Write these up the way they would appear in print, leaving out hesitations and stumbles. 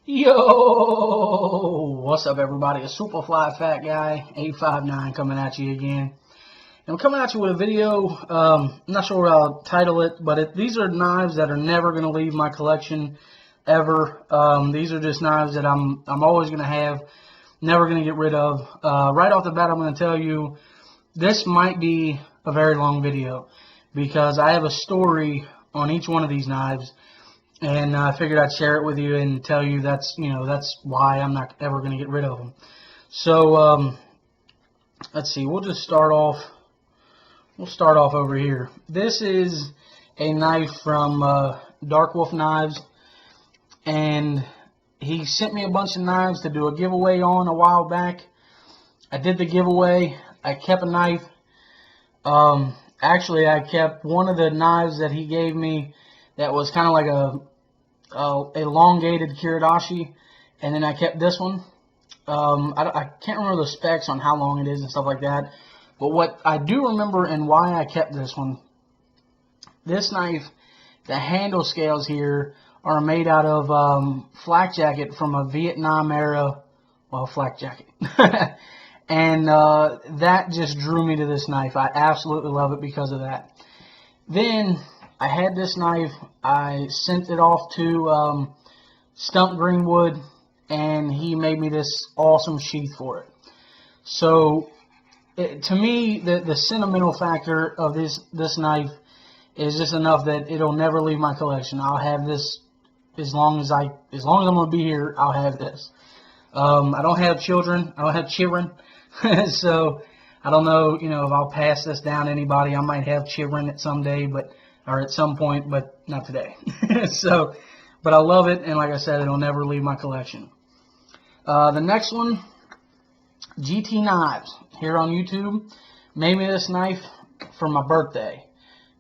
Yo, what's up, everybody? It's Superfly Fat Guy 859 coming at you again. And I'm coming at you with a video. I'm not sure what I'll title it, but these are knives that are never going to leave my collection ever. These are just knives that I'm always going to have, never going to get rid of. Right off the bat, I'm going to tell you this might be a very long video because I have a story on each one of these knives. And I figured I'd share it with you and tell you that's why I'm not ever going to get rid of them. So let's see. We'll just start off. We'll start off over here. This is a knife from Dark Wolf Knives, and he sent me a bunch of knives to do a giveaway on a while back. I did the giveaway. I kept a knife. Actually, I kept one of the knives that he gave me that was kind of like a elongated Kiridashi, and then I kept this one. I can't remember the specs on how long it is and stuff like that, but what I do remember and why I kept this one, this knife, the handle scales here are made out of flak jacket from a Vietnam era, well, flak jacket. And that just drew me to this knife. I absolutely love it because of that. Then I had this knife. I sent it off to StumpGreenwood, and he made me this awesome sheath for it. So, to me, the sentimental factor of this knife is just enough that it'll never leave my collection. I'll have this as long as I'm going to be here. I'll have this. I don't have children. I don't have children, so I don't know. If I'll pass this down to anybody. I might have children at some day, or at some point, but not today. So, but I love it, and like I said, it'll never leave my collection. The next one, GT Knives, here on YouTube, made me this knife for my birthday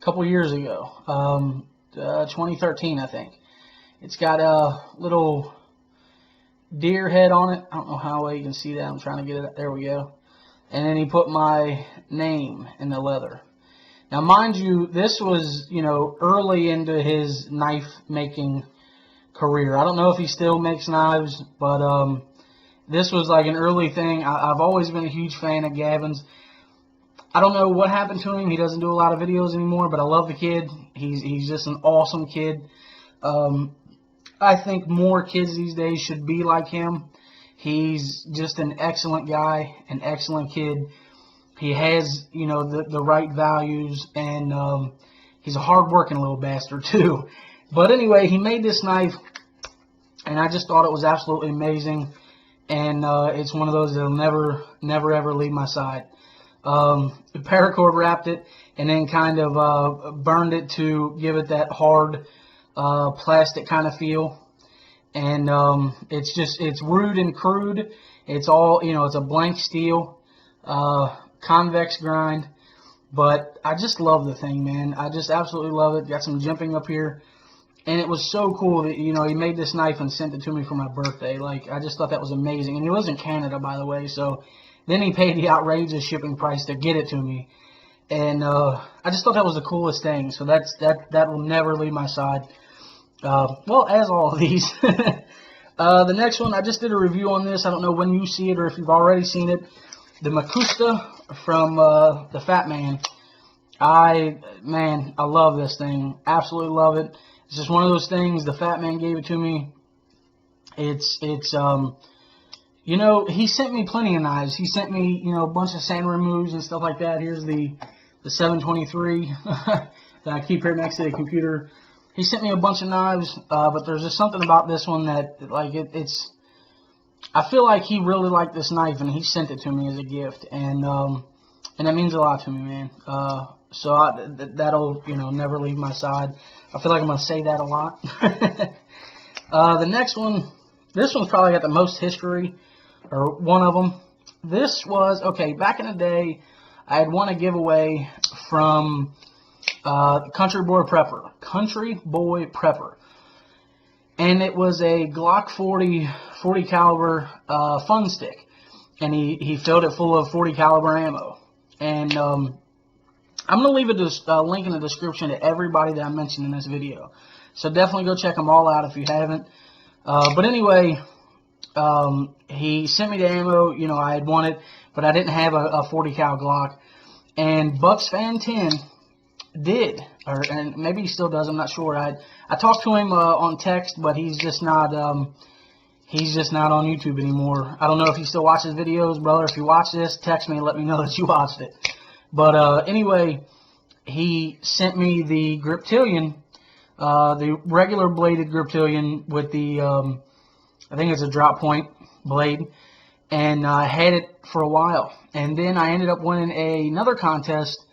a couple years ago, 2013, I think. It's got a little deer head on it. I don't know how well you can see that. I'm trying to get it. There we go. And then he put my name in the leather. Now, mind you, this was, early into his knife making career. I don't know if he still makes knives, but this was like an early thing. I've always been a huge fan of Gavin's. I don't know what happened to him. He doesn't do a lot of videos anymore, but I love the kid. He's just an awesome kid. I think more kids these days should be like him. He's just an excellent guy, an excellent kid. He has, the right values, and he's a hard-working little bastard, too. But anyway, he made this knife, and I just thought it was absolutely amazing, and it's one of those that will never, ever leave my side. The paracord wrapped it, and then kind of burned it to give it that hard plastic kind of feel. And it's rude and crude. It's all, it's a blank steel. Convex grind, but I just love the thing, man. I just absolutely love it. Got some jimping up here, and it was so cool that he made this knife and sent it to me for my birthday. Like, I just thought that was amazing. And he lives in Canada, by the way, so then he paid the outrageous shipping price to get it to me, and I just thought that was the coolest thing. So that will never leave my side. Well, as all of these. The next one, I just did a review on this. I don't know when you see it or if you've already seen it. The Makusta from the Fatman. I love this thing. Absolutely love it. It's just one of those things. The Fatman gave it to me. It's he sent me plenty of knives. He sent me, a bunch of sand removes and stuff like that. Here's the 723 that I keep here next to the computer. He sent me a bunch of knives, but there's just something about this one that, I feel like he really liked this knife, and he sent it to me as a gift, and that means a lot to me, man. So that'll, never leave my side. I feel like I'm going to say that a lot. The next one, this one's probably got the most history, or one of them. This was, okay, back in the day, I had won a giveaway from Country Boy Prepper. And it was a Glock 40 caliber fun stick, and he filled it full of 40 caliber ammo. And I'm going to leave a link in the description to everybody that I mentioned in this video. So definitely go check them all out if you haven't. But anyway, he sent me the ammo. You know, I had wanted, but I didn't have a 40 cal Glock. And Bucks Fan 10 did, and maybe he still does. I'm not sure. I talked to him on text, but he's just not on YouTube anymore. I don't know if he still watches videos, brother. If you watch this, text me and let me know that you watched it. But anyway, he sent me the Griptilian, the regular bladed Griptilian with the I think it's a drop point blade, and I had it for a while. And then I ended up winning another contest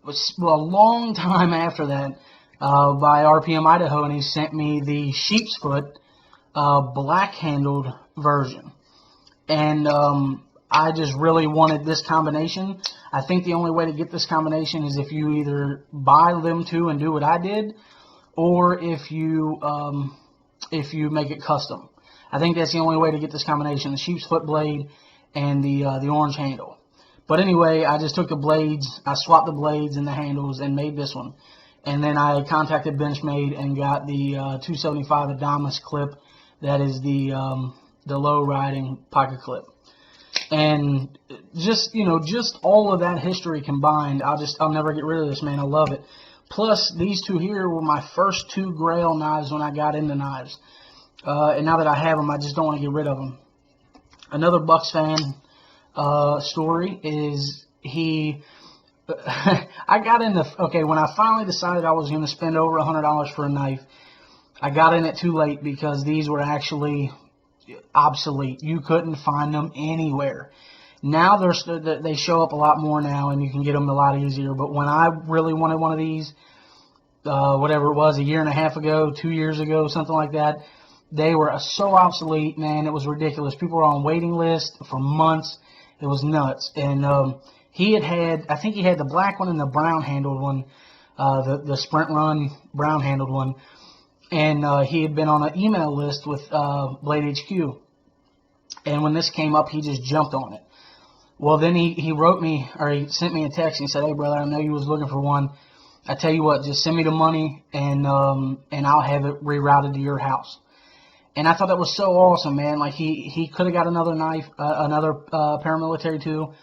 a long time after that by RPMIdaho, and he sent me the sheep's foot black-handled version. And I just really wanted this combination. I think the only way to get this combination is if you either buy them two and do what I did, or if you make it custom. I think that's the only way to get this combination: the sheep's foot blade and the orange handle. But anyway, I just took the blades, I swapped the blades and the handles and made this one. And then I contacted Benchmade and got the 275 Adamas clip. That is the low riding pocket clip. And just, you know, just all of that history combined, I'll never get rid of this, man. I love it. Plus, these two here were my first two Grail knives when I got into knives. And now that I have them, I just don't want to get rid of them. Another Bucks fan story is I got into, okay, when I finally decided I was going to spend over $100 for a knife, I got in it too late because these were actually obsolete. You couldn't find them anywhere. Now they show up a lot more now, and you can get them a lot easier. But when I really wanted one of these, whatever it was, a year and a half ago, 2 years ago, something like that, they were so obsolete, man. It was ridiculous. People were on waiting lists for months. It was nuts. And I think he had the black one and the brown handled one, the Sprint Run brown handled one. And he had been on an email list with Blade HQ. And when this came up, he just jumped on it. Well, then he wrote me, or he sent me a text, and he said, "Hey, brother, I know you was looking for one. I tell you what, just send me the money, and I'll have it rerouted to your house." And I thought that was so awesome, man. Like, he could have got another knife, another paramilitary too,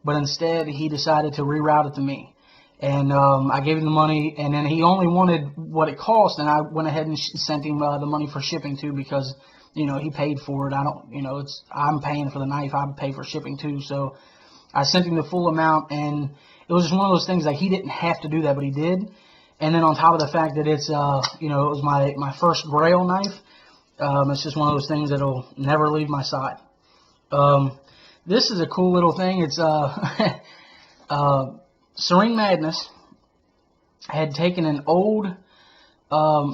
but instead he decided to reroute it to me. And I gave him the money, and then he only wanted what it cost, and I went ahead and sent him the money for shipping too, because, you know, he paid for it. I'm paying for the knife. I pay for shipping too. So I sent him the full amount, and it was just one of those things, like, he didn't have to do that, but he did. And then on top of the fact that it's, you know, it was my first Grail knife. It's just one of those things that'll never leave my side. This is a cool little thing. It's Serene Madness had taken an old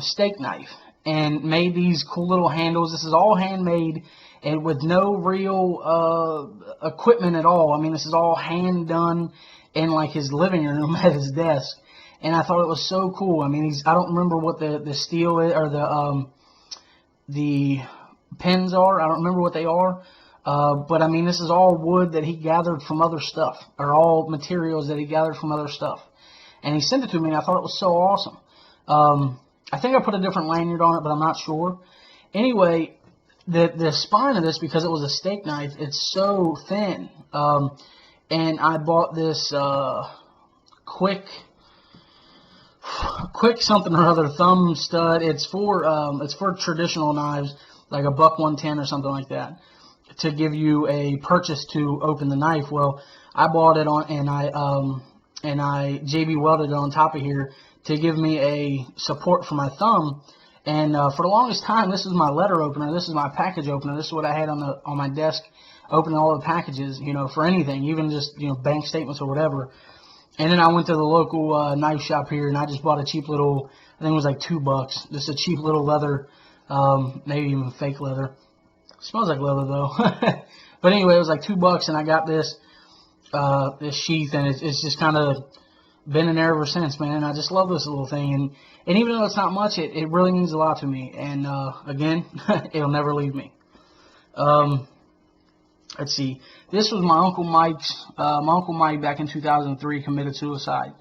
steak knife and made these cool little handles. This is all handmade and with no real equipment at all. I mean, this is all hand done in like his living room at his desk. And I thought it was so cool. I mean, I don't remember what the steel is, or the pins are. I don't remember what they are. But I mean, this is all wood that he gathered from other stuff, or all materials that he gathered from other stuff. And he sent it to me, and I thought it was so awesome. I think I put a different lanyard on it, but I'm not sure. Anyway, the spine of this, because it was a steak knife, it's so thin. And I bought this quick something or other thumb stud. It's for traditional knives, like a buck 110 or something like that, to give you a purchase to open the knife. Well, I bought it on, and I JB welded it on top of here to give me a support for my thumb. And for the longest time, this is my letter opener. This is my package opener. This is what I had on my desk, opening all the packages, you know, for anything, even just, you know, bank statements or whatever. And then I went to the local knife shop here, and I just bought a cheap little, I think it was like $2, just a cheap little leather, maybe even fake leather. It smells like leather though. But anyway, it was like $2, and I got this sheath, and it's just kind of been in there ever since, man. I just love this little thing, and even though it's not much, it really means a lot to me. And again, it'll never leave me. Let's see. This was my Uncle Mike's. My Uncle Mike back in 2003 committed suicide,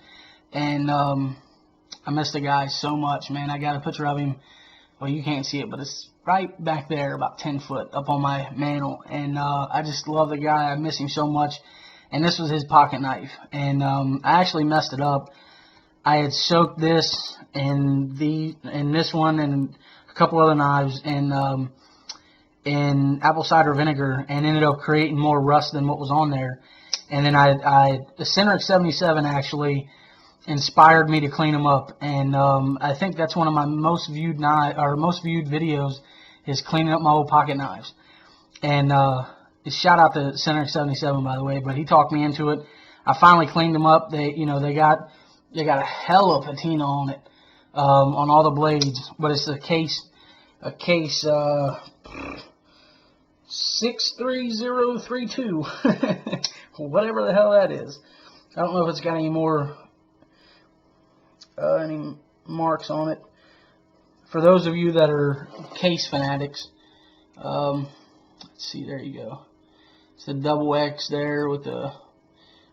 and I miss the guy so much, man. I got a picture of him well, you can't see it, but it's right back there, about 10 foot up on my mantle. And I just love the guy. I miss him so much. And this was his pocket knife. And I actually messed it up. I had soaked this and this one and a couple other knives in apple cider vinegar, and ended up creating more rust than what was on there. And then the Centric 77 actually inspired me to clean them up, and I think that's one of my most viewed videos, is cleaning up my old pocket knives. And shout out to Centric 77, by the way, but he talked me into it. I finally cleaned them up. They got a hell of patina on it, on all the blades, but it's a case 63032, whatever the hell that is. I don't know if it's got any more any marks on it. For those of you that are case fanatics, let's see, there you go. It's a double X there with a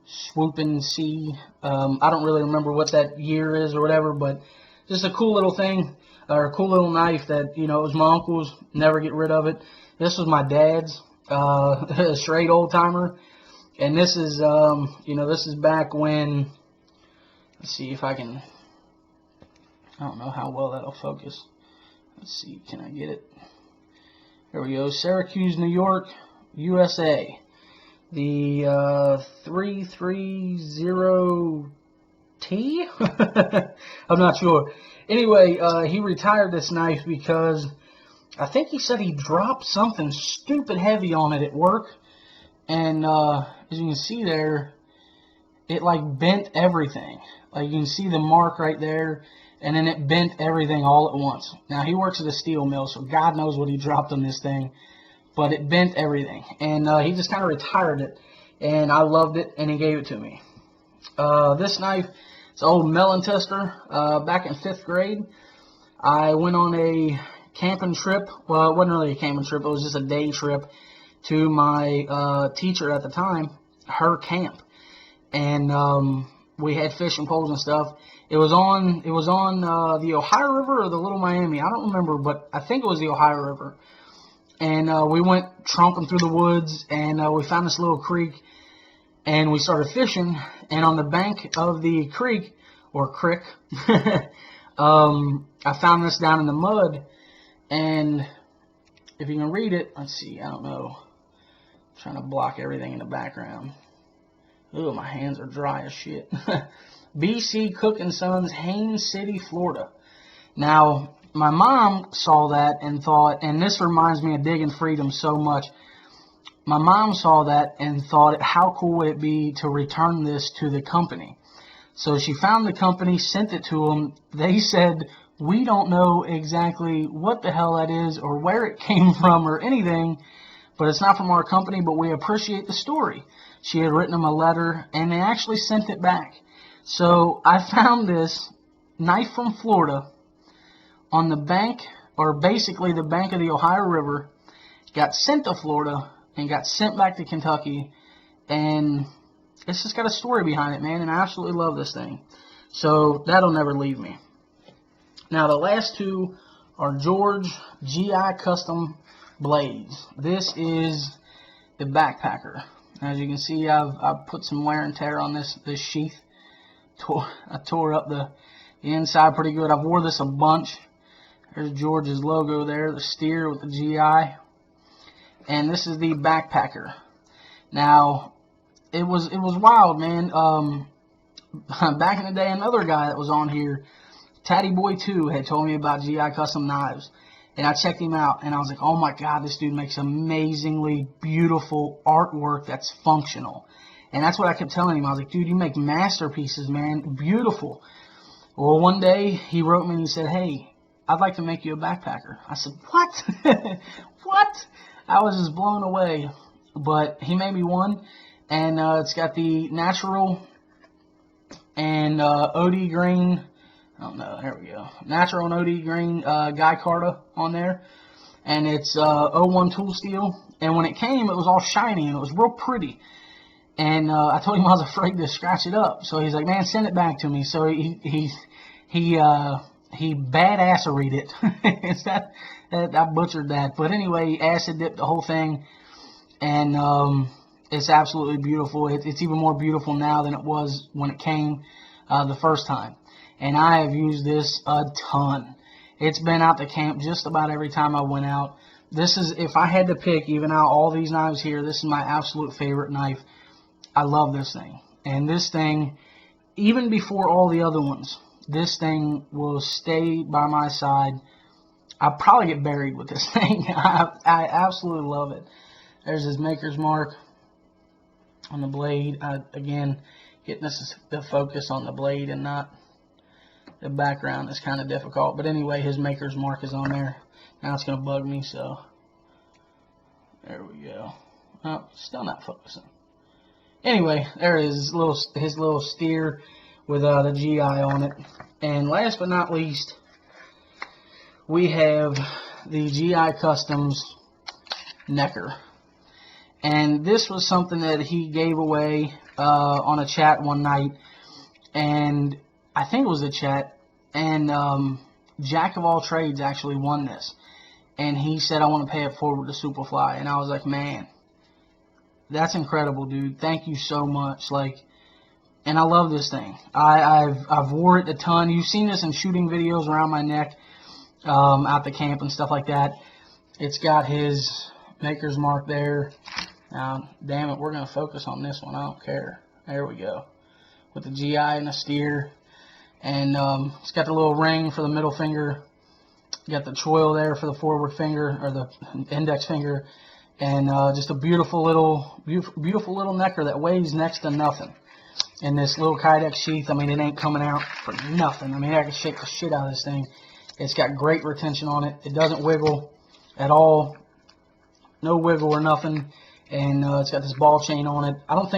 swooping C. I don't really remember what that year is or whatever, but just a cool little thing, or a cool little knife that, it was my uncle's, never get rid of it. This was my dad's, a straight old timer. And this is, this is back when, let's see if I can, I don't know how well that'll focus. Let's see, can I get it? There we go. Syracuse, New York, USA. The 330T? I'm not sure. Anyway, he retired this knife because I think he said he dropped something stupid heavy on it at work. And as you can see there, it like bent everything. Like you can see the mark right there. And then it bent everything all at once. Now, he works at a steel mill, so God knows what he dropped on this thing. But it bent everything. And he just kind of retired it. And I loved it, and he gave it to me. This knife, it's an old melon tester. Back in 5th grade, I went on a camping trip. Well, it wasn't really a camping trip. It was just a day trip to my teacher at the time, her camp. And we had fishing poles and stuff. It was on the Ohio River or the Little Miami. I don't remember, but I think it was the Ohio River. And we went tromping through the woods, and we found this little creek, and we started fishing. And on the bank of the creek, or crick, I found this down in the mud. And if you can read it, let's see, I don't know. I'm trying to block everything in the background. Ooh, my hands are dry as shit. BC Cook & Sons, Haines City, Florida. Now, my mom saw that and thought, and this reminds me of Digging Freedom so much. My mom saw that and thought, how cool would it be to return this to the company? So she found the company, sent it to them. They said, we don't know exactly what the hell that is or where it came from or anything, but it's not from our company, but we appreciate the story. She had written them a letter, and they actually sent it back. So I found this knife from Florida on the bank, or basically the bank of the Ohio River, got sent to Florida and got sent back to Kentucky, and it's just got a story behind it, man, and I absolutely love this thing. So that'll never leave me. Now the last two are George GI Custom blades. This is the backpacker. As you can see, I've put some wear and tear on this sheath. I tore up the inside pretty good. I've wore this a bunch. There's George's logo there, the steer with the GI. And this is the backpacker. Now, it was wild, man. Back in the day, another guy that was on here, Tatty Boy 2, had told me about GI Custom knives. And I checked him out, and I was like, oh my God, this dude makes amazingly beautiful artwork that's functional. And that's what I kept telling him. I was like, dude, you make masterpieces, man. Beautiful. Well, one day, he wrote me and he said, hey, I'd like to make you a backpacker. I said, what? What? I was just blown away. But he made me one, and it's got the natural and OD green. Oh no, there we go. Natural and OD green Guy Carta on there. And it's 01 tool steel. And when it came, it was all shiny and it was real pretty. And I told him I was afraid to scratch it up. So he's like, man, send it back to me. So he he badasseried it. I butchered that. But anyway, he acid dipped the whole thing, and it's absolutely beautiful. It's even more beautiful now than it was when it came the first time. And I have used this a ton. It's been out to camp just about every time I went out. This is, if I had to pick, even out all these knives here, this is my absolute favorite knife. I love this thing. And this thing, even before all the other ones, this thing will stay by my side. I'll probably get buried with this thing. I absolutely love it. There's his maker's mark on the blade. Again, getting the focus on the blade and not the background is kind of difficult. But anyway, his maker's mark is on there. Now it's going to bug me, so there we go. Oh, still not focusing. Anyway, there is his little steer with the GI on it. And last but not least, we have the GI Customs Necker. And this was something that he gave away on a chat one night. And I think it was a chat. And Jack of all trades actually won this. And he said, I want to pay it forward to Superfly. And I was like, man, that's incredible, dude. Thank you so much. Like, and I love this thing. I've wore it a ton. You've seen this in shooting videos around my neck, out the camp and stuff like that. It's got his maker's mark there. Now, damn it, we're going to focus on this one. I don't care. There we go. With the GI and the steer. And it's got the little ring for the middle finger. You got the choil there for the forward finger, or the index finger. And just a beautiful little necker that weighs next to nothing. And this little Kydex sheath, I mean, it ain't coming out for nothing. I mean, I can shake the shit out of this thing. It's got great retention on it. It doesn't wiggle at all. No wiggle or nothing. And it's got this ball chain on it. I don't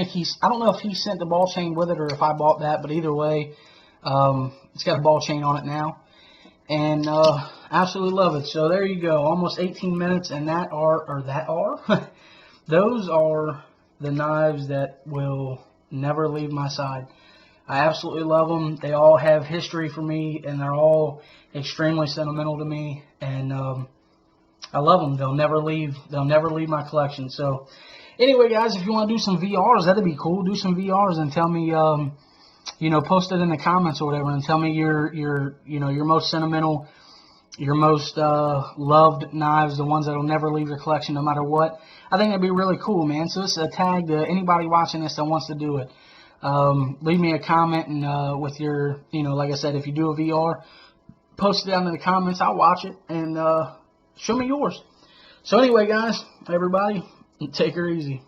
know if he sent the ball chain with it or if I bought that, but either way, it's got a ball chain on it now. And absolutely love it. So there you go, almost 18 minutes, and those are the knives that will never leave my side. I absolutely love them. They all have history for me, and they're all extremely sentimental to me. And I love them. They'll never leave my collection. So anyway, guys, if you want to do some VRs, that'd be cool. Do some VRs and tell me, post it in the comments or whatever, and tell me your most sentimental, your most loved knives, the ones that'll never leave your collection no matter what. I think that'd be really cool, man. So this is a tag to anybody watching this that wants to do it. Leave me a comment, and with your, like I said, if you do a VR, post it down in the comments. I'll watch it, and show me yours. So anyway, guys, everybody, take her easy.